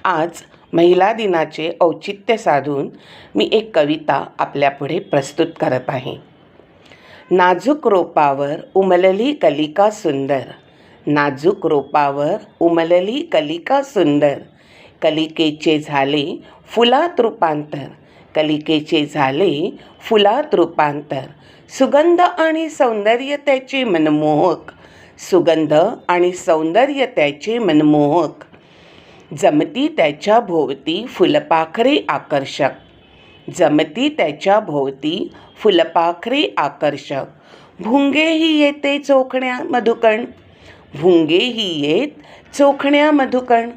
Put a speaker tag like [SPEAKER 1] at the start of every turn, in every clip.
[SPEAKER 1] आज महिला दिनाचे औचित्य साधून मी एक कविता आपल्यापुढे प्रस्तुत करत आहे. नाजूक रोपावर उमलली कलिका सुंदर, नाजूक रोपावर उमलली कलिका सुंदर, कलिकेचे झाले फुलात रूपांतर, कलिकेचे झाले फुलात रूपांतर, सुगंध आणि सौंदर्य त्याचे मनमोहक, सुगंध आणि सौंदर्य त्याचे मनमोहक, जमती त्याच्या भोवती फुलपाखरे आकर्षक, जमती त्याच्या भोवती फुलपाखरे आकर्षक, भुंगेही येते चोखण्या मधुकण, भुंगेही येत चोखण्या मधुकण,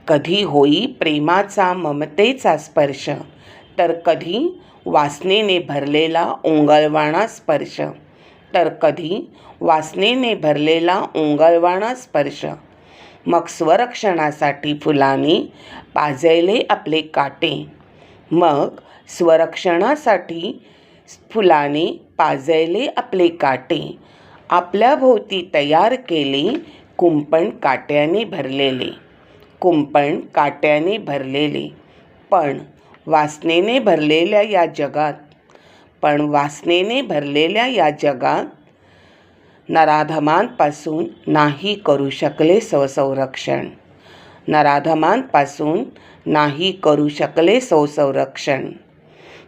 [SPEAKER 1] कधी होई प्रेमाचा ममतेचा स्पर्श, तर कधी वासनेने भरलेला ओंगळवाणा स्पर्श, तर कधी वासनेने भरलेला ओंगळवाणा स्पर्श, मग स्वरक्षणासाठी फुलाने पाजळले आपले काटे, मग स्वरक्षणासाठी फुलाने पाजळले आपले काटे, आपल्या भोवती तयार केले कुंपण काट्याने भरलेले, कुंपण काट्याने भरलेले. पण वासनेने भरलेल्या या जगात, पण वासनेने भरलेल्या या जगात नराधमांपासून नाही करू शकले स्वसंरक्षण, नराधमांपासून नाही करू शकले स्वसंरक्षण,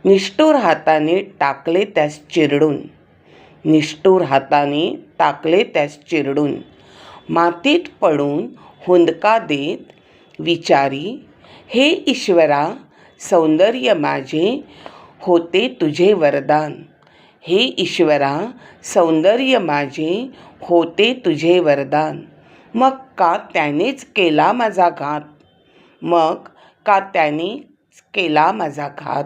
[SPEAKER 1] निष्ठुर हाताने टाकले त्यास चिरडून, निष्ठुर हाताने टाकले त्यास चिरडून, मातीत पडून हुंदका देत विचारी, हे ईश्वरा सौंदर्य माझे होते तुझे वरदान, हे ईश्वरा सौंदर्य माझे होते तुझे वरदान, मग का त्यानेच केला माझा घात, मग का त्यानेच केला माझा घात.